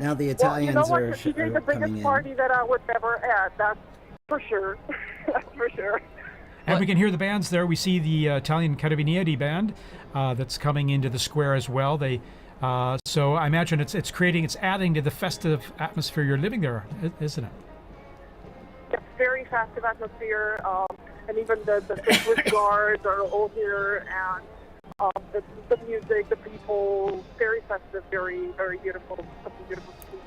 Now the Well, you know Italians what? are, She gave the coming biggest in. party that I would ever had. That's for sure. That's for sure. And we can hear the bands there. We see the Italian Carabinieri band that's coming into the square as well. So I imagine it's adding to the festive atmosphere you're living there, isn't it? It's very festive atmosphere, and even the Swiss guards are all here, and the music, the people, very festive, very, very beautiful, something beautiful to see.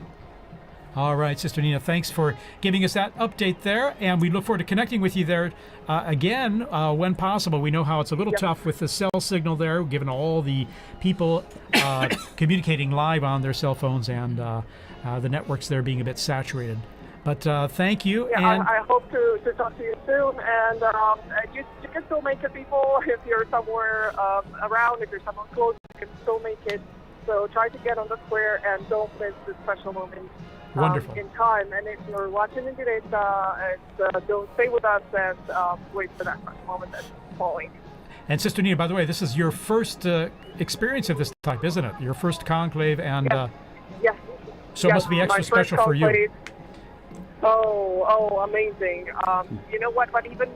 All right, Sister Nina, thanks for giving us that update there, and we look forward to connecting with you there again when possible. We know how it's a little tough with the cell signal there, given all the people communicating live on their cell phones and the networks there being a bit saturated. But thank you. Yeah, and I hope to talk to you soon, and you can still make it, people, if you're somewhere around, if you're somewhere close, you can still make it. So try to get on the square and don't miss this special moment. Wonderful. In time, and if you're watching in direct, don't stay with us and wait for that moment that's falling. And Sister Nina, by the way, this is your first experience of this type, isn't it? Your first conclave, and Yes. so it must be extra my special first for you. conclave. Oh, amazing. You know what? But even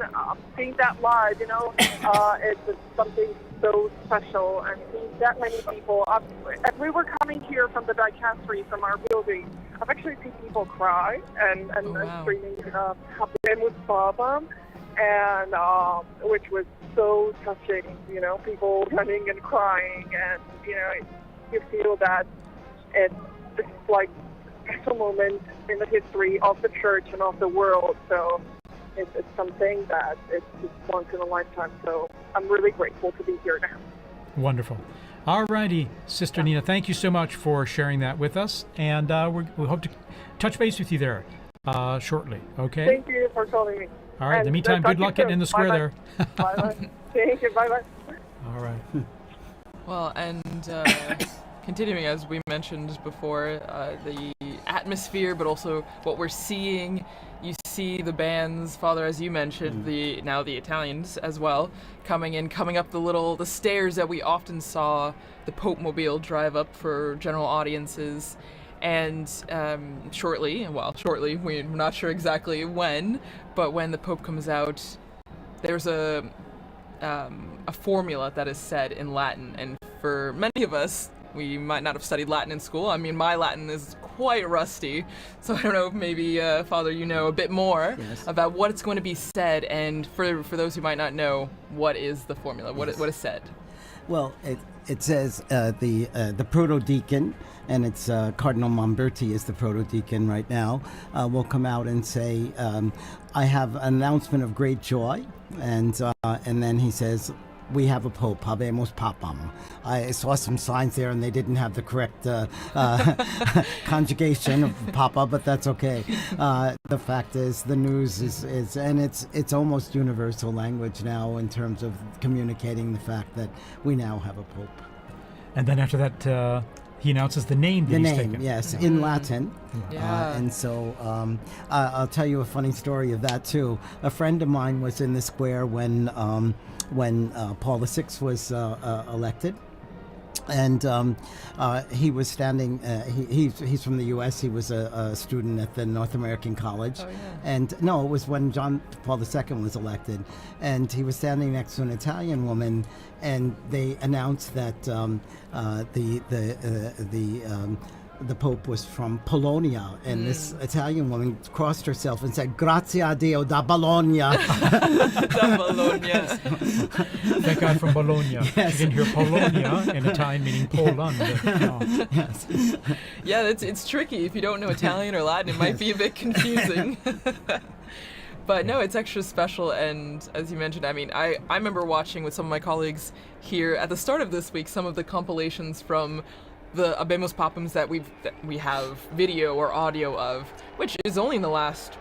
seeing that live, it's something so special. And seeing that many people. As we were coming here from the dicastery, from our building, I've actually seen people cry and screaming, Habemus Babam, and which was so touching. People running and crying, and you feel that it's like special moment in the history of the church and of the world. So it's something that it's just once in a lifetime. So I'm really grateful to be here now. Wonderful. All righty, Sister Nina, thank you so much for sharing that with us, and we hope to touch base with you there shortly. Okay. Thank you for calling me. All right. In the meantime, good luck getting in the square there. Bye-bye. Thank you. Bye-bye. All right. Well, and continuing, as we mentioned before, the atmosphere, but also what we're seeing. You see the bands, Father, as you mentioned, the Italians as well, coming up the stairs that we often saw the Pope Mobile drive up for general audiences. And shortly, we're not sure exactly when, but when the Pope comes out, there's a formula that is said in Latin, and for many of us, we might not have studied Latin in school. I mean, my Latin is quite rusty, so I don't know if maybe, Father, you know a bit more about what it's going to be said, and for those who might not know, what is the formula? What is said? Well, it says the proto-deacon, and it's Cardinal Momberti is the proto-deacon right now, will come out and say, I have an announcement of great joy, and then he says, we have a pope, Habemus Papam. I saw some signs there and they didn't have the correct conjugation of papa, but that's okay. The fact is, the news is and it's almost universal language now in terms of communicating the fact that we now have a pope. And then after that, he announces the name that he's taken. Yes, in Latin. Yeah. And so I'll tell you a funny story of that too. A friend of mine was in the square when Paul VI was elected. And he was standing, he's from the U.S., he was a student at the North American College. Oh, yeah. And no, it was when John Paul II was elected. And he was standing next to an Italian woman, and they announced that the Pope was from Polonia, and this Italian woman crossed herself and said, "Grazie a Dio da Bologna." Da Bologna. That guy from Bologna. Yes. You didn't hear Polonia in Italian meaning Poland. No. Yes. Yeah, it's tricky. If you don't know Italian or Latin, it might be a bit confusing. But no, it's extra special, and as you mentioned, I mean, I remember watching with some of my colleagues here at the start of this week some of the compilations from the Habemus Papams that we have video or audio of, which is only in the last,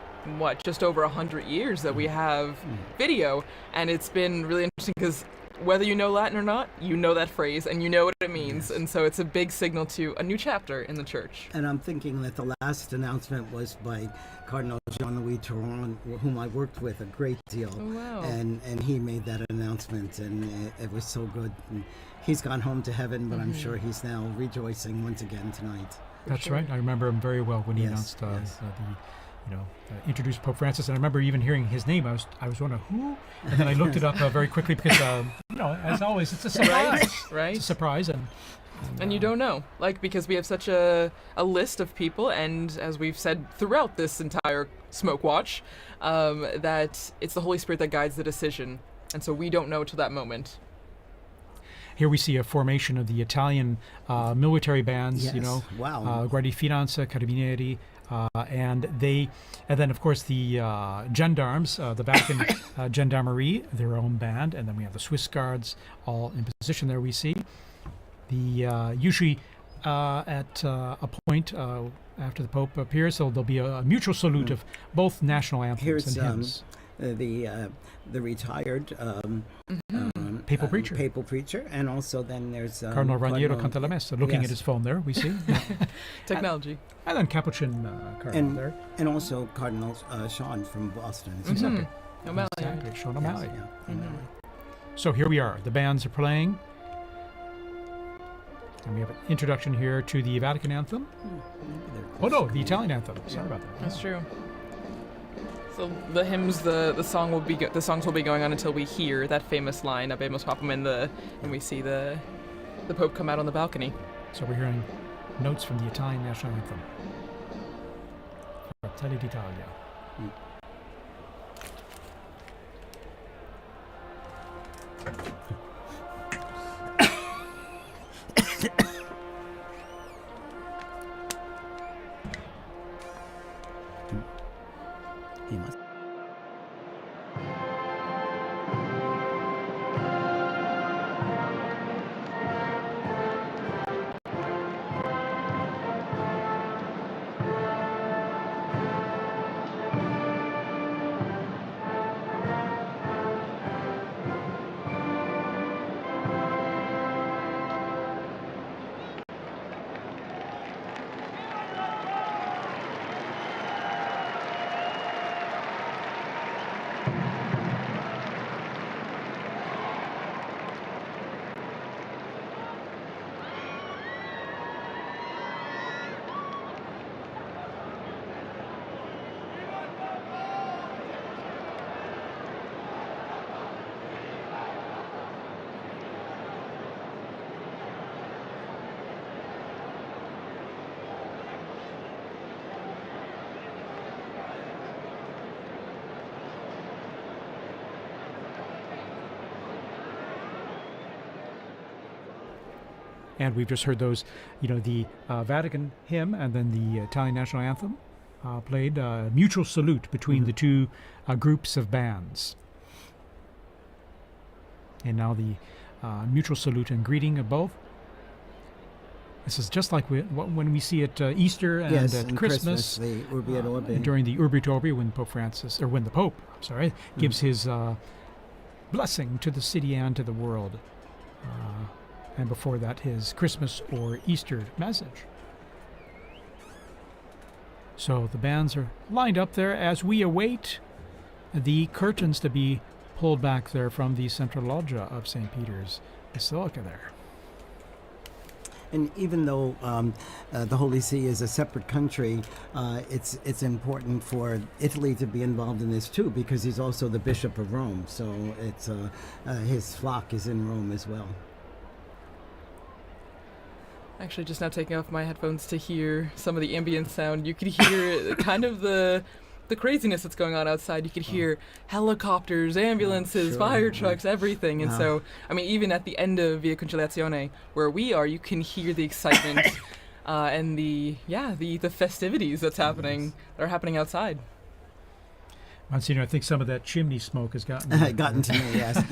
just over 100 years that we have video, and it's been really interesting because whether you know Latin or not, you know that phrase and you know what it means, and so it's a big signal to a new chapter in the church. And I'm thinking that the last announcement was by Cardinal Jean-Louis Touron, whom I worked with a great deal. Oh, wow. And he made that announcement, and it was so good. And he's gone home to heaven, but I'm sure he's now rejoicing once again tonight. That's sure. right. I remember him very well when he Yes, announced yes. introduced Pope Francis, and I remember even hearing his name. I was wondering who, and then I looked it up very quickly because as always, it's a surprise. Right. It's a surprise, And you don't know, because we have such a list of people, and as we've said throughout this entire Smoke Watch, that it's the Holy Spirit that guides the decision, and so we don't know till that moment. Here we see a formation of the Italian military bands. Yes. Wow. Guardia Finanza, Carabinieri, and then of course the gendarmes, the Vatican Gendarmerie, their own band, and then we have the Swiss Guards all in position there. We see the usually at a point after the Pope appears, so there'll be a mutual salute of both national anthems Here's and hymns. the retired Papal preacher. papal preacher, and also then there's Cardinal Raniero Cantalamessa, looking at yes. his phone there, we see. Technology. And then Capuchin Cardinal there. and also Cardinal Sean from Boston. as well. Exactly. O'Malley. Exactly. Sean O'Malley. Yes, yeah, Mhm. O'Malley. So here we are. The bands are playing. And we have an introduction here to the Vatican anthem. Maybe they're Oh no, close. the Italian anthem. Sorry about that. That's true. So the hymns, the songs will be going on until we hear that famous line, "Abemus Papam," and we see the Pope come out on the balcony. So we're hearing notes from the Italian national anthem. Fratelli d'Italia. He must. And we've just heard those, the Vatican hymn and then the Italian national anthem played. Mutual salute between the two groups of bands. And now the mutual salute and greeting of both. This is just like when we see at Easter and Yes, at and Christmas, the Urbi et Orbi. during the Urbi et Orbi, when the Pope, gives his blessing to the city and to the world. And before that, his Christmas or Easter message. So the bands are lined up there as we await the curtains to be pulled back there from the central loggia of St. Peter's Basilica there. And even though the Holy See is a separate country, it's important for Italy to be involved in this too, because he's also the Bishop of Rome. So it's his flock is in Rome as well. Actually, just now taking off my headphones to hear some of the ambient sound, you could hear kind of the craziness that's going on outside. You could hear helicopters, ambulances, sure, fire yeah. trucks, everything. And Wow. so, I mean, even at the end of Via Conciliazione, where we are, you can hear the excitement and the festivities that are happening outside. Monsignor, I think some of that chimney smoke has gotten Gotten to me, yes.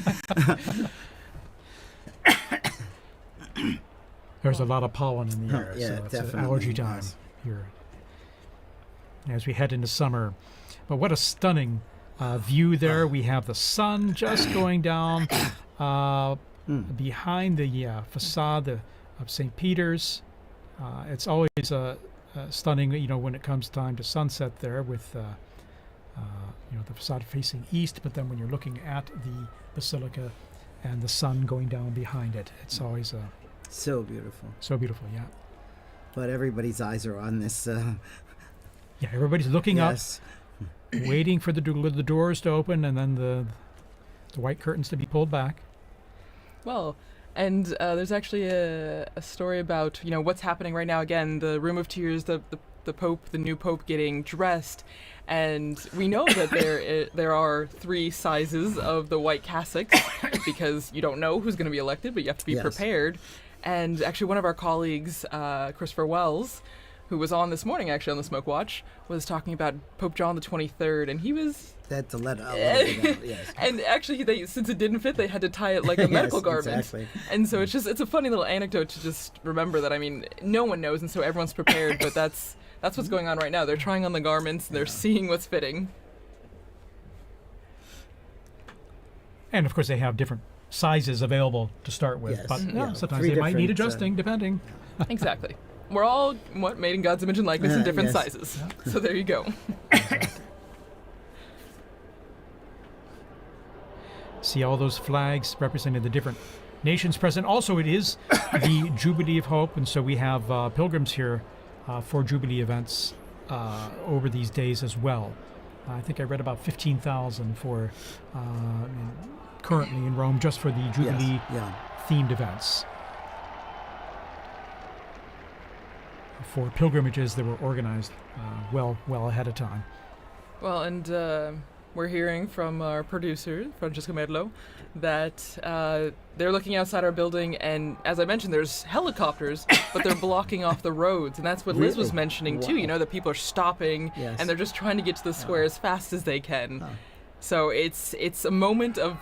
There's a lot of pollen in the air, Yeah, so it's definitely, allergy time yes. here as we head into summer. But what a stunning view there. We have the sun just going down behind the facade of St. Peter's. It's always stunning, when it comes time to sunset there with the facade facing east, but then when you're looking at the basilica and the sun going down behind it, it's always So beautiful. so beautiful, yeah. But everybody's eyes are on this. Yeah, everybody's looking Yes. up, waiting for the doors to open and then the white curtains to be pulled back. Well, and there's actually a story about what's happening right now. Again, the Room of Tears, the Pope, the new Pope getting dressed, and we know that there are 3 sizes of the white cassocks because you don't know who's going to be elected, but you have to be Yes. prepared. And actually, one of our colleagues, Christopher Wells, who was on this morning actually on the Smoke Watch, was talking about Pope John the 23rd, and he was. That to let out. Yes. And actually, since it didn't fit, they had to tie it like a medical Yes, garment. exactly. And so it's a funny little anecdote to just remember that. I mean, no one knows, and so everyone's prepared. But that's what's going on right now. They're trying on the garments, and they're seeing what's fitting. And of course, they have different sizes available to start with. Yes. But Mhm. yeah, Yeah, sometimes 3 they might need different, adjusting, depending. Exactly. We're all made in God's image and likeness in different Yes. sizes. So there you go. See all those flags representing the different nations present. Also, it is the Jubilee of Hope, and so we have pilgrims here for Jubilee events over these days as well. I think I read about 15,000 for currently in Rome just for the Jubilee Yes. Yeah. themed events. For pilgrimages that were organized well ahead of time. Well, and we're hearing from our producer, Francesca Merlo, that they're looking outside our building, and as I mentioned, there's helicopters, but they're blocking off the roads, and that's what Liz was Really? mentioning too. Wow. That people are stopping, Yes. and they're just trying to get to the square as fast as they can. Oh. So it's a moment of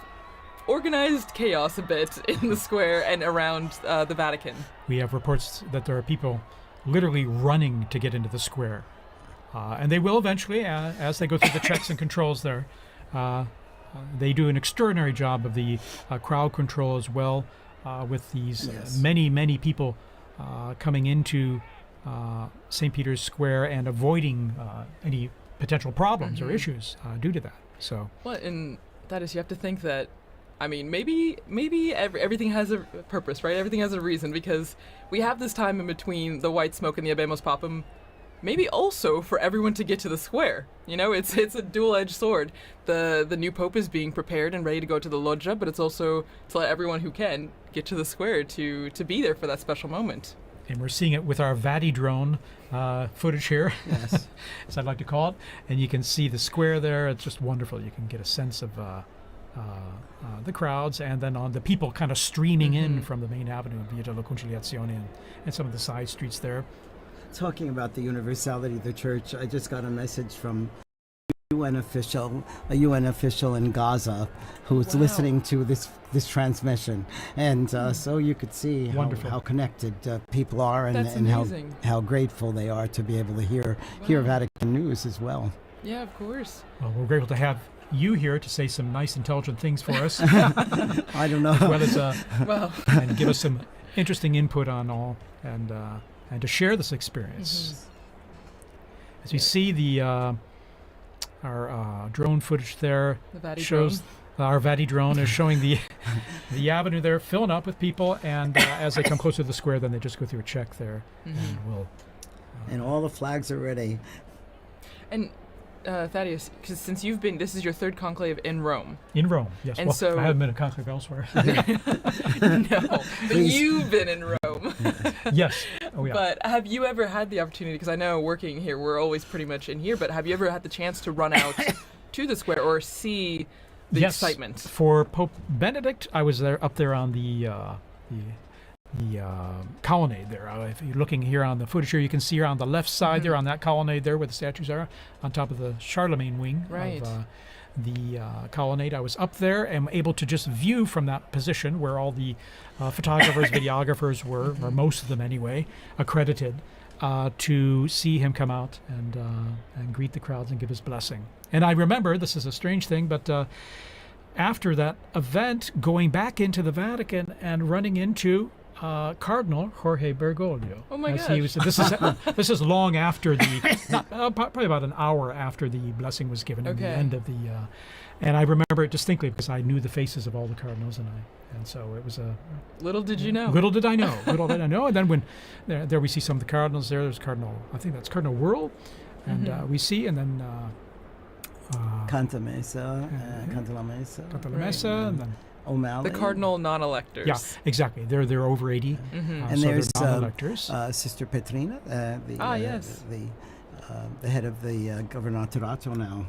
organized chaos a bit in the square and around the Vatican. We have reports that there are people literally running to get into the square. And they will eventually, as they go through the checks and controls there. They do an extraordinary job of the crowd control as well, with these Yes. many people coming into St. Peter's Square and avoiding any potential problems or issues due to that. So Well, and that is, you have to think that, I mean, maybe everything has a purpose, right? Everything has a reason, because we have this time in between the white smoke and the Habemus Papam, maybe also for everyone to get to the square. It's a dual-edged sword. The new pope is being prepared and ready to go to the loggia, but it's also to let everyone who can get to the square to be there for that special moment. and we're seeing it with our Vati drone footage here, Yes. as I'd like to call it. And you can see the square there. It's just wonderful. You can get a sense of the crowds and then on the people kind of streaming in from the main avenue of Via della Conciliazione and some of the side streets there. Talking about the universality of the church, I just got a message from a UN official in Gaza who's Wow. listening to this transmission, and so you could see Wonderful. how connected people are, and, That's and amazing. how grateful they are to be able to hear Wow. Vatican news as well. Yeah, of course. Well, we're grateful to have you here to say some nice, intelligent things for us, I don't know. as well as Well, and give us some interesting input on all, and to share this experience. As we see the our drone footage there the Vati shows drone. our Vati drone is showing the avenue there filling up with people, and as they come closer to the square, then they just go through a check there, and we'll. And all the flags are ready. And Thaddeus, because since you've been, this is your third conclave in Rome. In Rome, yes. And Well, so- I haven't been a conclave elsewhere. No, but Please. you've been in Rome. Yes. Oh yeah. But have you ever had the opportunity, because I know working here, we're always pretty much in here, but have you ever had the chance to run out to the square or see the yes. excitement? For Pope Benedict, I was up there on the colonnade there. If you're looking here on the footage here, you can see here on the left side there on that colonnade there where the statues are, on top of the Charlemagne wing Right. of the colonnade. I was up there and able to just view from that position where all the photographers, videographers were, or most of them anyway, accredited, to see him come out and greet the crowds and give his blessing. And I remember, this is a strange thing, but after that event, going back into the Vatican and running into Cardinal Jorge Bergoglio. Oh my as he gosh. This is long after probably about an hour after the blessing was given at the Okay. end of the. And I remember it distinctly because I knew the faces of all the cardinals, and so it was a. Little did you know. Little did I know. Little did I know. And then when there we see some of the cardinals there. There's Cardinal. I think that's Cardinal Whirl, and we see, and then Canta Mesa, Canta la Mesa, Canta la Mesa, and then O'Malley. The cardinal non-electors. yeah, exactly. They're over 80, And so there's they're non-electors. Sister Petrina, Yes. the head of the Governatorato now.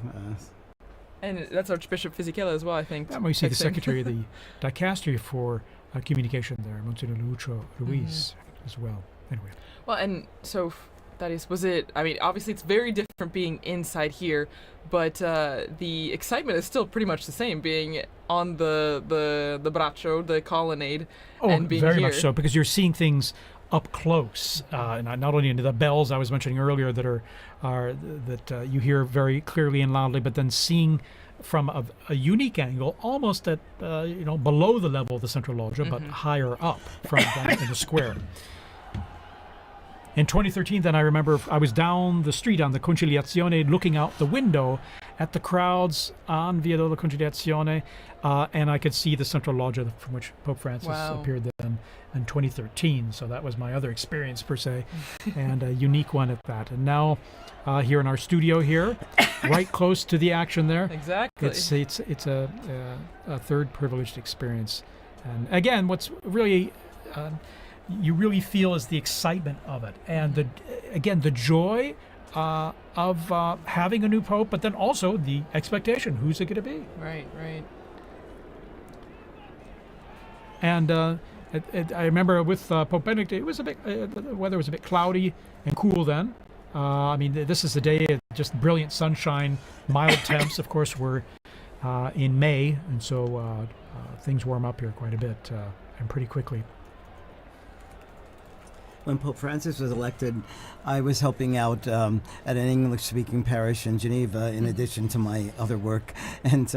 And that's Archbishop Fisichella as well, I think. And we see the fixing. secretary of the dicastery for communication there, Monsignor Lucho Ruiz, as well. Anyway, Well, and so that is, was it? I mean, obviously it's very different being inside here, but the excitement is still pretty much the same, being on the braccio, the colonnade, and being very here. much so, because you're seeing things up close, and not only into the bells I was mentioning earlier that that you hear very clearly and loudly, but then seeing from a unique angle, almost at below the level of the central loggia, but higher up from in the square. In 2013, then I remember I was down the street on the Conciliazione looking out the window at the crowds on Via della Conciliazione, and I could see the central loggia from which Pope Francis Wow. appeared then in 2013. So that was my other experience per se, and a unique one at that. And now here in our studio here, right close to the action there, Exactly. it's a third privileged experience. And again, what's really you really feel is the excitement of it, and the joy of having a new pope, but then also the expectation: who's it going to be? Right. And I remember with Pope Benedict, it was a bit the weather was a bit cloudy and cool then. I mean, this is a day of just brilliant sunshine, mild temps. Of course, we're in May, and so things warm up here quite a bit and pretty quickly. When Pope Francis was elected, I was helping out at an English-speaking parish in Geneva, in addition to my other work. And